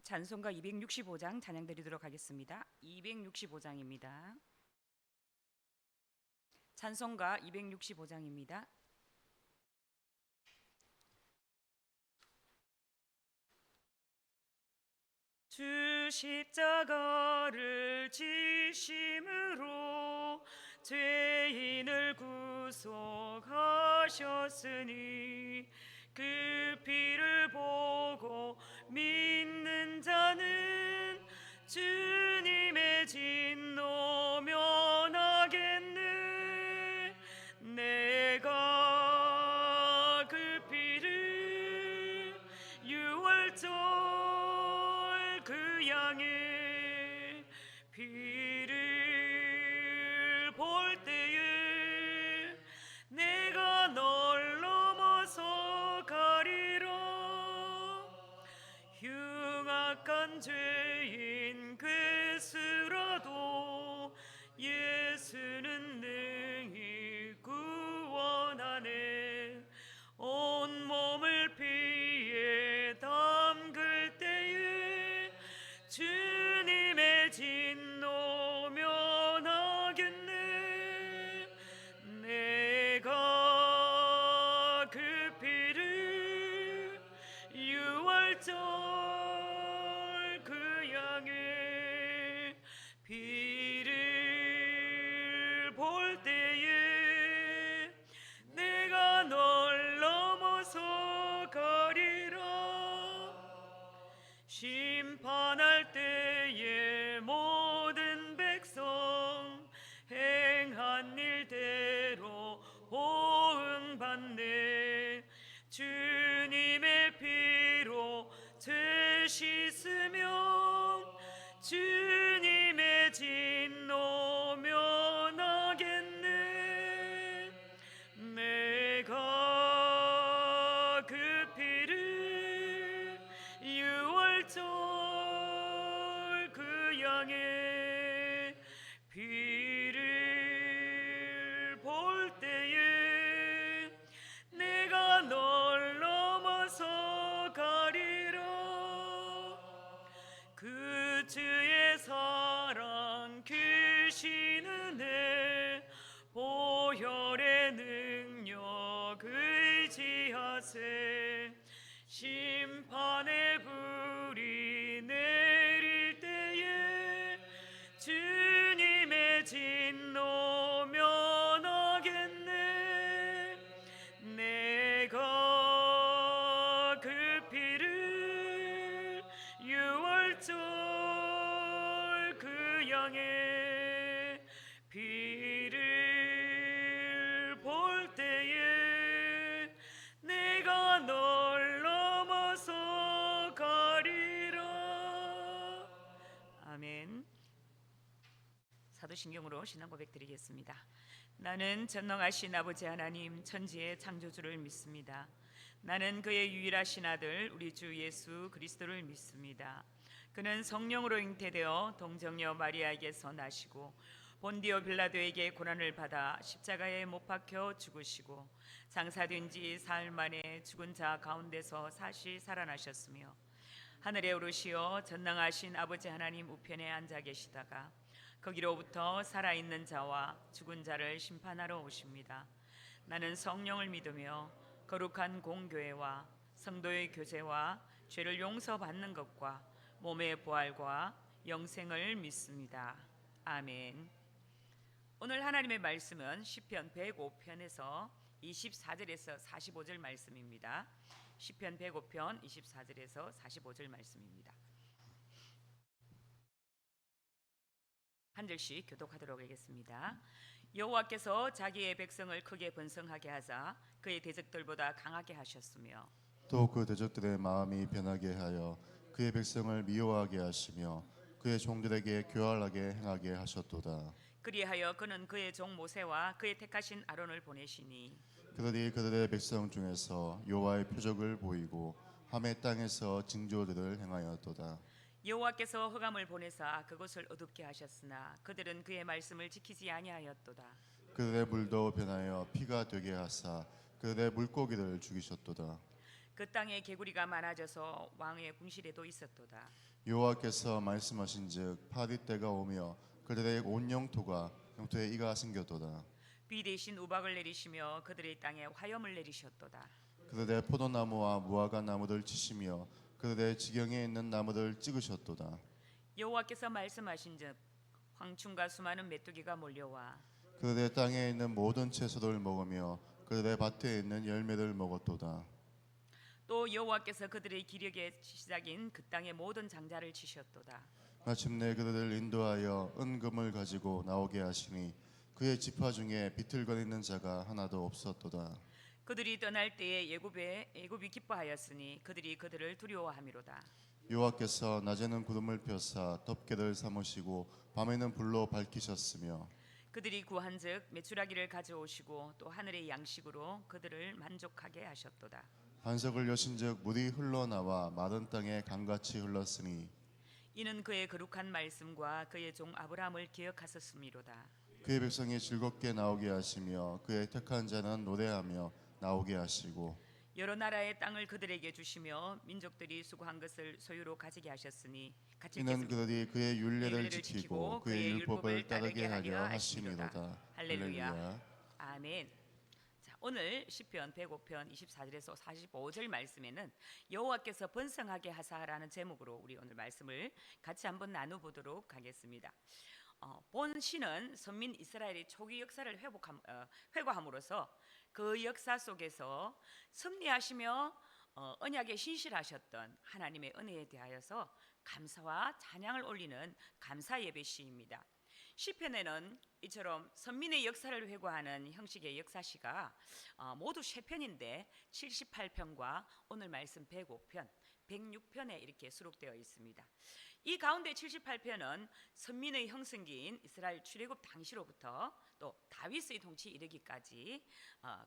찬송가 265장 찬양 드리도록 하겠습니다. 265장입니다. 찬송가 265장입니다. 주 십자가를 지심으로 죄인을 구속하셨으니 그 피를 보고 믿는 자는 주님의 진노 면하겠네. 내가 그 피를 유월절 그 양의 피를 볼 때에 내가 널 넘어서 가리라. 흉악한 죄인 괴수라도 예수는 능히 구원하네. 온몸을 피에 담글 때에 주님의 진노 면하겠네. 내가 그 피를 유월절 그 양의 피를 볼 때에 내가 널 넘어서 가리라. 심판할 때에 모든 백성 행한 일대로 보응받네. 주님의 피로 죄 씻으면 주님의 진노 면하겠네. 내가 그 피를 유월절 그 양의 피를 볼 때에 내가 널 넘어서 가리라. 그 주의 사랑 크신 은혜 보혈의 능력 의지하세. 심판의 불이 내릴 때에 주님의 진노 면하겠네. 내가 그 피를 유월절 그 양의 피를 볼 때에 내가 널 넘어서 가리라. 아멘. 사도신경으로 신앙 고백 드리겠습니다. 나는 전능하신 아버지 하나님 천지의 창조주를 믿습니다. 나는 그의 유일하신 아들 우리 주 예수 그리스도를 믿습니다. 그는 성령으로 잉태되어 동정녀 마리아에게서 나시고 본디오 빌라도에게 고난을 받아 십자가에 못 박혀 죽으시고 장사된 지 사흘 만에 죽은 자 가운데서 사시 살아나셨으며 하늘에 오르시어 전능하신 아버지 하나님 우편에 앉아 계시다가 거기로부터 살아있는 자와 죽은 자를 심판하러 오십니다. 나는 성령을 믿으며 거룩한 공교회와 성도의 교제와 죄를 용서받는 것과 몸의 부활과 영생을 믿습니다. 아멘. 오늘 하나님의 말씀은 시편 105편에서 24절에서 45절 말씀입니다. 시편 105편 24절에서 45절 말씀입니다. 한 절씩 교독하도록 하겠습니다. 여호와께서 자기의 백성을 크게 번성하게 하사 그의 대적들보다 강하게 하셨으며 또 그 대적들의 마음이 변하게 하여 그의 백성을 미워하게 하시며 그의 종들에게 교활하게 행하게 하셨도다. 그리하여 그는 그의 종 모세와 그의 택하신 아론을 보내시니 그들이 그들의 백성 중에서 여호와의 표적을 보이고 함의 땅에서 징조들을 행하였도다. 여호와께서 흑암을 보내사 그곳을 어둡게 하셨으나 그들은 그의 말씀을 지키지 아니하였도다. 그들의 물도 변하여 피가 되게 하사 그들의 물고기를 죽이셨도다. 그 땅에 개구리가 많아져서 왕의 궁실에도 있었도다. 여호와께서 말씀하신즉 파리때가 오며 그들의 온 영토에 이가 생겼도다. 비 대신 우박을 내리시며 그들의 땅에 화염을 내리셨도다. 그들의 포도나무와 무화과 나무들 치시며 그들의 지경에 있는 나무들 찍으셨도다. 여호와께서 말씀하신즉 황충과 수많은 메뚜기가 몰려와 그들의 땅에 있는 모든 채소를 먹으며 그들의 밭에 있는 열매를 먹었도다. 또 여호와께서 그들의 기력의 시작인 그 땅의 모든 장자를 치셨도다. 마침내 그들을 인도하여 은금을 가지고 나오게 하시니 그의 지파 중에 비틀거리는 자가 하나도 없었도다. 그들이 떠날 때에 애굽이 기뻐하였으니 그들이 그들을 두려워함이로다. 여호와께서 낮에는 구름을 펴사 덮개를 삼으시고 밤에는 불로 밝히셨으며 그들이 구한즉 메추라기를 가져오시고 또 하늘의 양식으로 그들을 만족하게 하셨도다. 반석을 여신즉 물이 흘러나와 마른 땅에 강같이 흘렀으니 이는 그의 거룩한 말씀과 그의 종 아브라함을 기억하셨음이로다. 그의 백성이 즐겁게 나오게 하시며 그의 택한 자는 노래하며 나오게 하시고 여러 나라의 땅을 그들에게 주시며 민족들이 수고한 것을 소유로 가지게 하셨으니 이는 그들이 그의 율례를 지키고 그의 율법을 따르게 하려 하심이로다. 할렐루야. 아멘. 자, 오늘 시편 105편 24절에서 45절 말씀에는 여호와께서 번성하게 하사라는 제목으로 우리 오늘 말씀을 같이 한번 나눠보도록 하겠습니다. 본 시는 선민 이스라엘의 초기 역사를 회고함으로써 그 역사 속에서 섭리하시며 언약에 신실하셨던 하나님의 은혜에 대하여서 감사와 찬양을 올리는 감사 예배 시입니다. 시편에는 이처럼 선민의 역사를 회고하는 형식의 역사시가 모두 세 편인데 78편과 오늘 말씀 105편, 106편에 이렇게 수록되어 있습니다. 이 가운데 78편은 선민의 형성기인 이스라엘 출애굽 당시로부터 또 다윗의 통치 이르기까지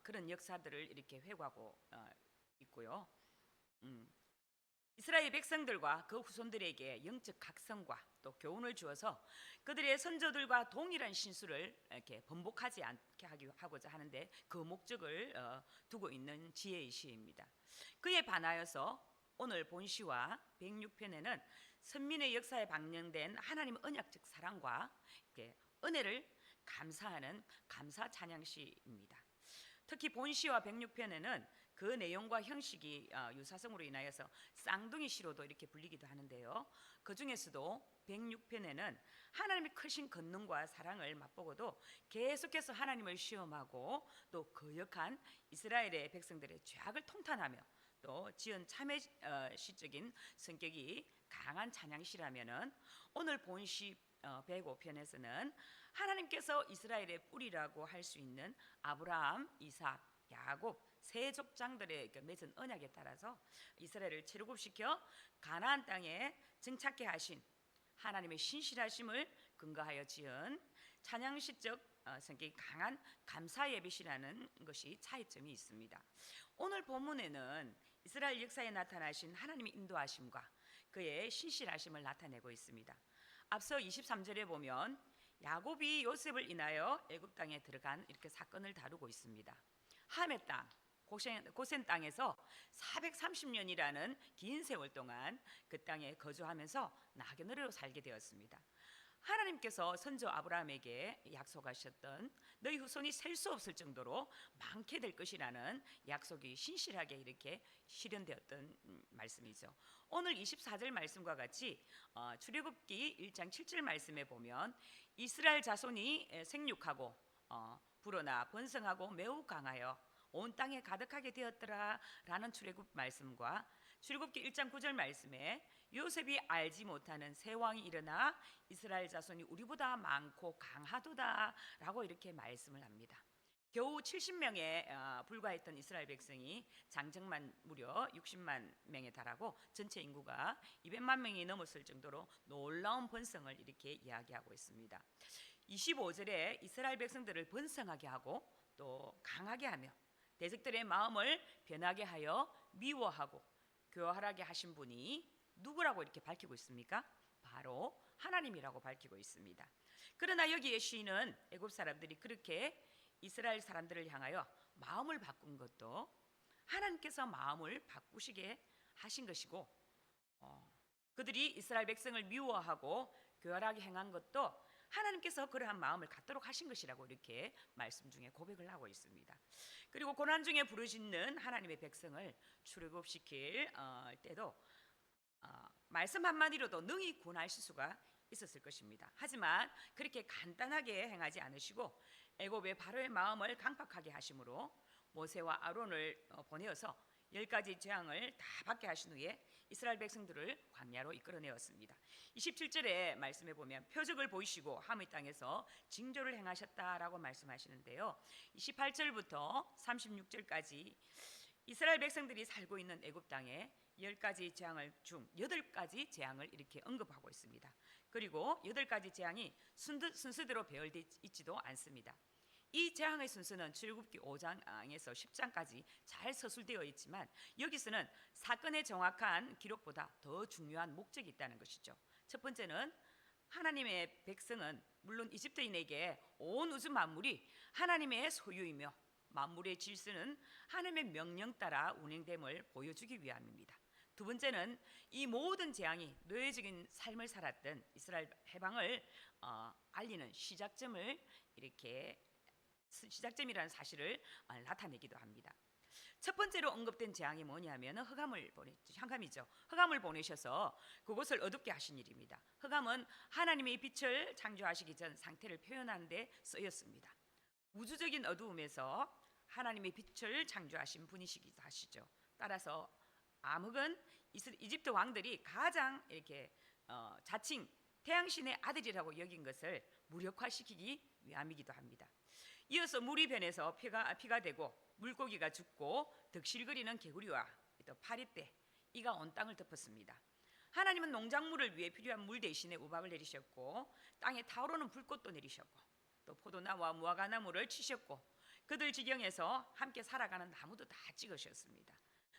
그런 역사들을 이렇게 회고하고 있고요. 이스라엘 백성들과 그 후손들에게 영적 각성과 또 교훈을 주어서 그들의 선조들과 동일한 신수를 이렇게 번복하지 않게 하고자 하는데 그 목적을 두고 있는 지혜의 시입니다. 그에 반하여서 오늘 본시와 106편에는 선민의 역사에 방영된 하나님의 언약적 사랑과 은혜를 감사하는 감사 찬양시입니다. 특히 본시와 106편에는 그 내용과 형식이 유사성으로 인하여서 쌍둥이 시로도 이렇게 불리기도 하는데요. 그 중에서도 106편에는 하나님의 크신 권능과 사랑을 맛보고도 계속해서 하나님을 시험하고 또 거역한 이스라엘의 백성들의 죄악을 통탄하며 또 지은 참회 시적인 성격이 강한 찬양시라면은 오늘 본시 105편에서는 하나님께서 이스라엘의 뿌리라고 할 수 있는 아브라함, 이삭, 야곱 세 족장들의 맺은 언약에 따라서 이스라엘을 출애굽시켜 가나안 땅에 정착케 하신 하나님의 신실하심을 근거하여 지은 찬양시적 성격이 강한 감사 예배시라는 것이 차이점이 있습니다. 오늘 본문에는 이스라엘 역사에 나타나신 하나님의 인도하심과 그의 신실하심을 나타내고 있습니다. 앞서 23절에 보면 야곱이 요셉을 인하여 애굽 땅에 들어간 이렇게 사건을 다루고 있습니다. 함의 땅, 고센 땅에서 430년이라는 긴 세월 동안 그 땅에 거주하면서 나그네로 살게 되었습니다. 하나님께서 선조 아브라함에게 약속하셨던 너희 후손이 셀 수 없을 정도로 많게 될 것이라는 약속이 신실하게 이렇게 실현되었던 말씀이죠. 오늘 24절 말씀과 같이 출애굽기 1장 7절 말씀에 보면 이스라엘 자손이 생육하고 불어나 번성하고 매우 강하여 온 땅에 가득하게 되었더라라는 출애굽 말씀과 출애굽기 1장 9절 말씀에 요셉이 알지 못하는 새 왕이 일어나 이스라엘 자손이 우리보다 많고 강하도다라고 이렇게 말씀을 합니다. 겨우 70명에 불과했던 이스라엘 백성이 장정만 무려 60만 명에 달하고 전체 인구가 200만 명이 넘었을 정도로 놀라운 번성을 이렇게 이야기하고 있습니다. 25절에 이스라엘 백성들을 번성하게 하고 또 강하게 하며 대적들의 마음을 변하게 하여 미워하고 교활하게 하신 분이 누구라고 이렇게 밝히고 있습니까? 바로 하나님이라고 밝히고 있습니다. 그러나 여기에 시인은 애굽 사람들이 그렇게 이스라엘 사람들을 향하여 마음을 바꾼 것도 하나님께서 마음을 바꾸시게 하신 것이고, 그들이 이스라엘 백성을 미워하고 교활하게 행한 것도 하나님께서 그러한 마음을 갖도록 하신 것이라고 이렇게 말씀 중에 고백을 하고 있습니다. 그리고 고난 중에 부르짖는 하나님의 백성을 출애굽시킬 때도 말씀 한마디로도 능히 구원하실 수가 있었을 것입니다. 하지만 그렇게 간단하게 행하지 않으시고 애굽의 바로의 마음을 강팍하게 하심으로 모세와 아론을 보내어서 10가지 재앙을 다 받게 하신 후에 이스라엘 백성들을 광야로 이끌어내었습니다. 27절에 말씀해 보면 표적을 보이시고 하물 땅에서 징조를 행하셨다라고 말씀하시는데요. 28절부터 36절까지 이스라엘 백성들이 살고 있는 애굽 땅에 10가지 재앙을 중 8가지 재앙을 이렇게 언급하고 있습니다. 그리고 8가지 재앙이 순서대로 배열되어 있지도 않습니다. 이 재앙의 순서는 출애굽기 5장에서 10장까지 잘 서술되어 있지만 여기서는 사건의 정확한 기록보다 더 중요한 목적이 있다는 것이죠. 첫 번째는 하나님의 백성은 물론 이집트인에게 온 우주 만물이 하나님의 소유이며 만물의 질서는 하나님의 명령 따라 운행됨을 보여주기 위함입니다. 두 번째는 이 모든 재앙이 노예적인 삶을 살았던 이스라엘 해방을 알리는 시작점이라는 사실을 나타내기도 합니다. 첫 번째로 언급된 재앙이 뭐냐면 흑암이죠. 흑암을 보내셔서 그곳을 어둡게 하신 일입니다. 흑암은 하나님의 빛을 창조하시기 전 상태를 표현하는 데 쓰였습니다. 우주적인 어두움에서 하나님의 빛을 창조하신 분이시기도 하시죠. 따라서 암흑은 이집트 왕들이 가장 이렇게 자칭 태양신의 아들이라고 여긴 것을 무력화시키기 위함이기도 합니다. 이어서 물이 변해서 피가 되고 물고기가 죽고 득실거리는 개구리와 또 파리떼 이가 온 땅을 덮었습니다. 하나님은 농작물을 위해 필요한 물 대신에 우박을 내리셨고 땅에 타오르는 불꽃도 내리셨고 또 포도나무와 무화과나무를 치셨고 그들 지경에서 함께 살아가는 나무도 다 찍으셨습니다.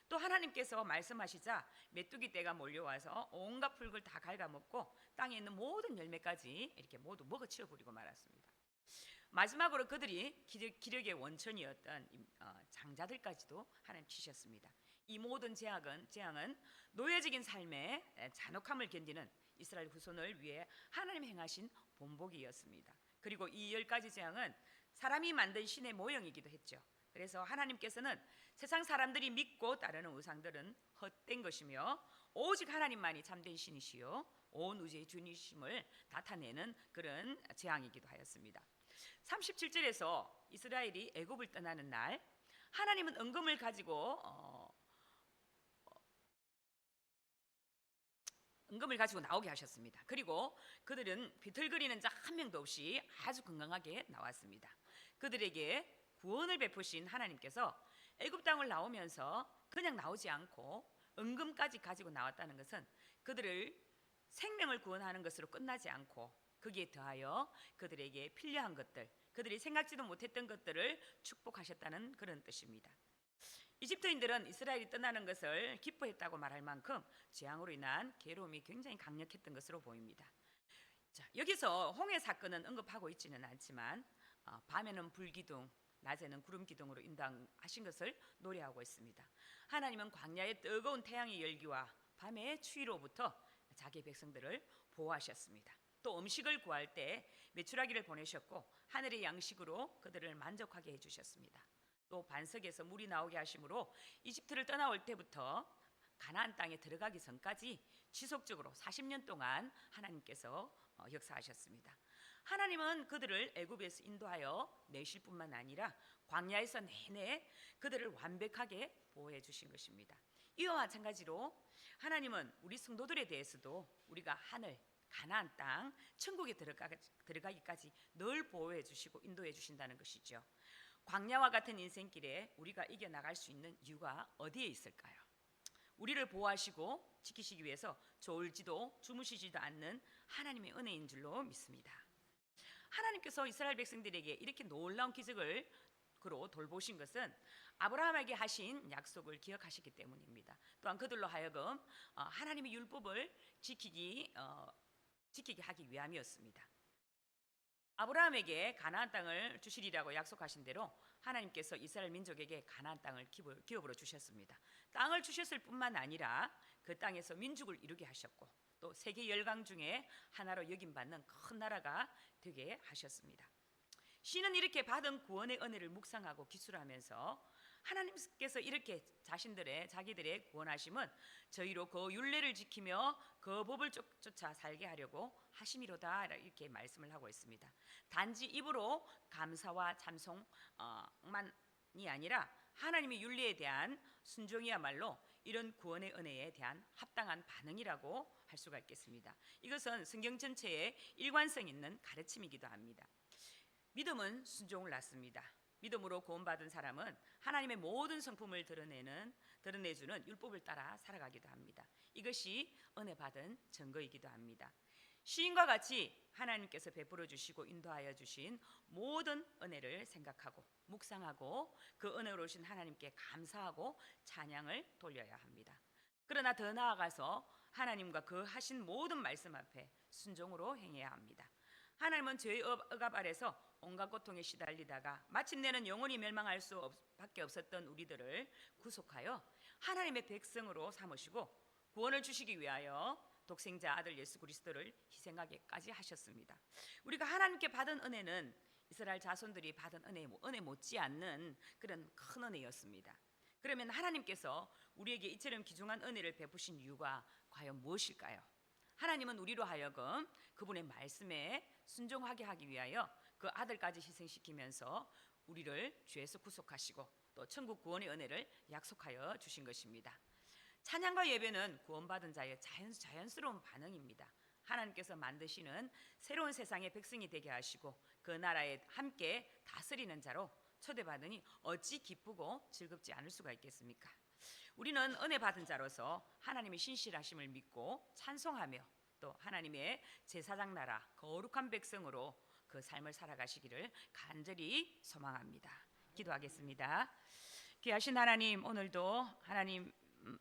또 하나님께서 말씀하시자 메뚜기 떼가 몰려와서 온갖 풀을 다 갉아먹고 땅에 있는 모든 열매까지 이렇게 모두 먹어치워 버리고 말았습니다. 마지막으로 그들이 기력의 원천이었던 장자들까지도 하나님 치셨습니다. 이 모든 재앙은 노예적인 삶의 잔혹함을 견디는 이스라엘 후손을 위해 하나님 행하신 본보기였습니다. 그리고 이 10가지 재앙은 사람이 만든 신의 모형이기도 했죠. 그래서 하나님께서는 세상 사람들이 믿고 따르는 우상들은 헛된 것이며 오직 하나님만이 참된 신이시요 온 우주의 주님이심을 나타내는 그런 재앙이기도 하였습니다. 37절에서 이스라엘이 애굽을 떠나는 날 하나님은 은금을 가지고 나오게 하셨습니다. 그리고 그들은 비틀거리는 자 한 명도 없이 아주 건강하게 나왔습니다. 그들에게 구원을 베푸신 하나님께서 애굽 땅을 나오면서 그냥 나오지 않고 은금까지 가지고 나왔다는 것은 그들을 생명을 구원하는 것으로 끝나지 않고 거기에 더하여 그들에게 필요한 것들, 그들이 생각지도 못했던 것들을 축복하셨다는 그런 뜻입니다. 이집트인들은 이스라엘이 떠나는 것을 기뻐했다고 말할 만큼 재앙으로 인한 괴로움이 굉장히 강력했던 것으로 보입니다. 자, 여기서 홍해 사건은 언급하고 있지는 않지만 밤에는 불기둥, 낮에는 구름 기둥으로 인도하신 것을 노래하고 있습니다. 하나님은 광야의 뜨거운 태양의 열기와 밤의 추위로부터 자기 백성들을 보호하셨습니다. 또 음식을 구할 때 메추라기를 보내셨고 하늘의 양식으로 그들을 만족하게 해주셨습니다. 또 반석에서 물이 나오게 하심으로 이집트를 떠나올 때부터 가나안 땅에 들어가기 전까지 지속적으로 40년 동안 하나님께서 역사하셨습니다. 하나님은 그들을 애굽에서 인도하여 내실 뿐만 아니라 광야에서 내내 그들을 완벽하게 보호해 주신 것입니다. 이와 마찬가지로 하나님은 우리 성도들에 대해서도 우리가 하늘, 가나안 땅, 천국에 들어가기까지 늘 보호해 주시고 인도해 주신다는 것이죠. 광야와 같은 인생길에 우리가 이겨나갈 수 있는 이유가 어디에 있을까요? 우리를 보호하시고 지키시기 위해서 졸지도 주무시지도 않는 하나님의 은혜인 줄로 믿습니다. 하나님께서 이스라엘 백성들에게 이렇게 놀라운 기적을 그로 돌보신 것은 아브라함에게 하신 약속을 기억하시기 때문입니다. 또한 그들로 하여금 하나님의 율법을 지키게 하기 위함이었습니다. 아브라함에게 가나안 땅을 주시리라고 약속하신 대로 하나님께서 이스라엘 민족에게 가나안 땅을 기업으로 주셨습니다. 땅을 주셨을 뿐만 아니라 그 땅에서 민족을 이루게 하셨고 또 세계 열강 중에 하나로 여김받는 큰 나라가 되게 하셨습니다. 시인은 이렇게 받은 구원의 은혜를 묵상하고 기술하면서 하나님께서 이렇게 자기들의 구원하심은 저희로 그 율례를 지키며 그 법을 쫓아 살게 하려고 하심이로다, 이렇게 말씀을 하고 있습니다. 단지 입으로 감사와 찬송만이 아니라 하나님의 율례에 대한 순종이야말로 이런 구원의 은혜에 대한 합당한 반응이라고 할 수가 있겠습니다. 이것은 성경 전체에 일관성 있는 가르침이기도 합니다. 믿음은 순종을 낳습니다. 믿음으로 구원받은 사람은 하나님의 모든 성품을 드러내주는 율법을 따라 살아가기도 합니다. 이것이 은혜 받은 증거이기도 합니다. 시인과 같이 하나님께서 베풀어 주시고 인도하여 주신 모든 은혜를 생각하고 묵상하고 그 은혜로우신 하나님께 감사하고 찬양을 돌려야 합니다. 그러나 더 나아가서 하나님과 그 하신 모든 말씀 앞에 순종으로 행해야 합니다. 하나님은 죄의 억압 아래서 온갖 고통에 시달리다가 마침내는 영원히 멸망할 수밖에 없었던 우리들을 구속하여 하나님의 백성으로 삼으시고 구원을 주시기 위하여 독생자 아들 예수 그리스도를 희생하기까지 하셨습니다. 우리가 하나님께 받은 은혜는 이스라엘 자손들이 받은 은혜 못지않는 그런 큰 은혜였습니다. 그러면 하나님께서 우리에게 이처럼 귀중한 은혜를 베푸신 이유가 과연 무엇일까요? 하나님은 우리로 하여금 그분의 말씀에 순종하게 하기 위하여 그 아들까지 희생시키면서 우리를 죄에서 구속하시고 또 천국 구원의 은혜를 약속하여 주신 것입니다. 찬양과 예배는 구원받은 자의 자연스러운 반응입니다. 하나님께서 만드시는 새로운 세상의 백성이 되게 하시고 그 나라에 함께 다스리는 자로 초대받으니 어찌 기쁘고 즐겁지 않을 수가 있겠습니까? 우리는 은혜 받은 자로서 하나님의 신실하심을 믿고 찬송하며 또 하나님의 제사장 나라 거룩한 백성으로 그 삶을 살아가시기를 간절히 소망합니다. 기도하겠습니다. 귀하신 하나님, 오늘도 하나님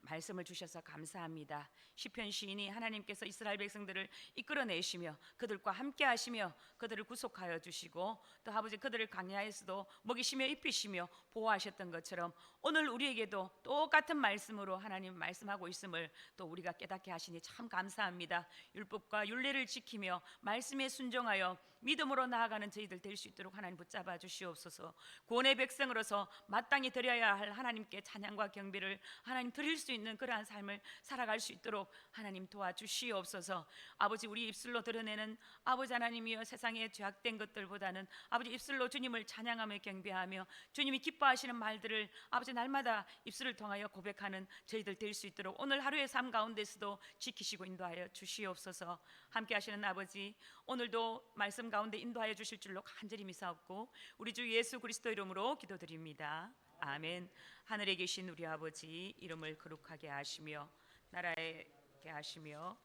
말씀을 주셔서 감사합니다. 시편 시인이 하나님께서 이스라엘 백성들을 이끌어내시며 그들과 함께 하시며 그들을 구속하여 주시고 또 아버지 그들을 광야에서도 먹이시며 입히시며 보호하셨던 것처럼 오늘 우리에게도 똑같은 말씀으로 하나님 말씀하고 있음을 또 우리가 깨닫게 하시니 참 감사합니다. 율법과 율례를 지키며 말씀에 순종하여 믿음으로 나아가는 저희들 될 수 있도록 하나님 붙잡아 주시옵소서. 구원의 백성으로서 마땅히 드려야 할 하나님께 찬양과 경배를 하나님 드릴 수 있는 그러한 삶을 살아갈 수 있도록 하나님 도와주시옵소서. 아버지, 우리 입술로 드러내는 아버지 하나님이여 세상에 죄악된 것들보다는 아버지 입술로 주님을 찬양하며 경배하며 주님이 기뻐하시는 말들을 아버지 날마다 입술을 통하여 고백하는 저희들 될 수 있도록 오늘 하루의 삶 가운데서도 지키시고 인도하여 주시옵소서. 함께 하시는 아버지, 오늘도 말씀 가운데 인도하여 주실 줄로 간절히 믿사옵고 우리 주 예수 그리스도 이름으로 기도드립니다. 아멘. 하늘에 계신 우리 아버지, 이름을 거룩하게 하시며 나라에 하시며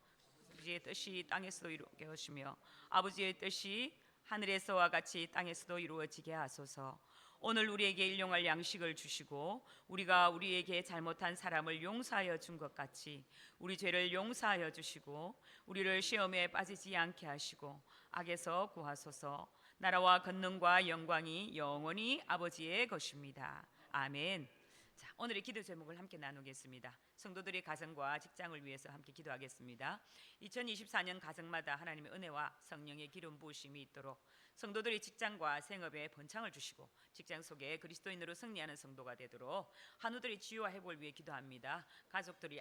아버지의 뜻이 땅에서도 이루게 하시며 아버지의 뜻이 하늘에서와 같이 땅에서도 이루어지게 하소서. 오늘 우리에게 일용할 양식을 주시고 우리가 우리에게 잘못한 사람을 용서하여 준 것 같이 우리 죄를 용서하여 주시고 우리를 시험에 빠지지 않게 하시고 악에서 구하소서. 나라와 권능과 영광이 영원히 아버지의 것입니다. 아멘. 자, 오늘의 기도 제목을 함께 나누겠습니다. 성도들의 가정과 직장을 위해서 함께 기도하겠습니다. 2024년 가정마다 하나님의 은혜와 성령의 기름 부으심이 있도록 성도들의 직장과 생업에 번창을 주시고 직장 속에 그리스도인으로 승리하는 성도가 되도록 한우들의 치유와 회복을 위해 기도합니다. 가족들이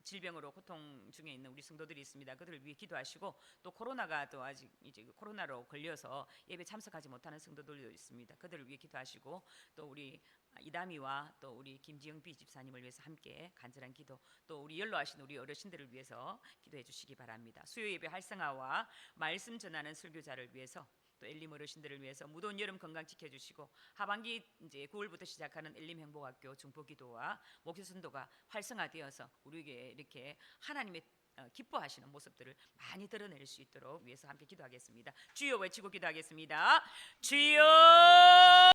질병으로 고통 중에 있는 우리 성도들이 있습니다. 그들을 위해 기도하시고 또 코로나가 또 아직 이제 코로나로 걸려서 예배 참석하지 못하는 성도들도 있습니다. 그들을 위해 기도하시고 또 우리 이다미와 또 우리 김지영 비집사님을 위해서 함께 간절한 기도, 또 우리 연로하신 우리 어르신들을 위해서 기도해 주시기 바랍니다. 수요 예배 활성화와 말씀 전하는 설교자를 위해서 또 엘림 어르신들을 위해서 무더운 여름 건강 지켜주시고 하반기 이제 9월부터 시작하는 엘림 행복학교 중보기도와 목요순도가 활성화되어서 우리에게 이렇게 하나님의 기뻐하시는 모습들을 많이 드러낼 수 있도록 위해서 함께 기도하겠습니다. 주여 외치고 기도하겠습니다. 주여.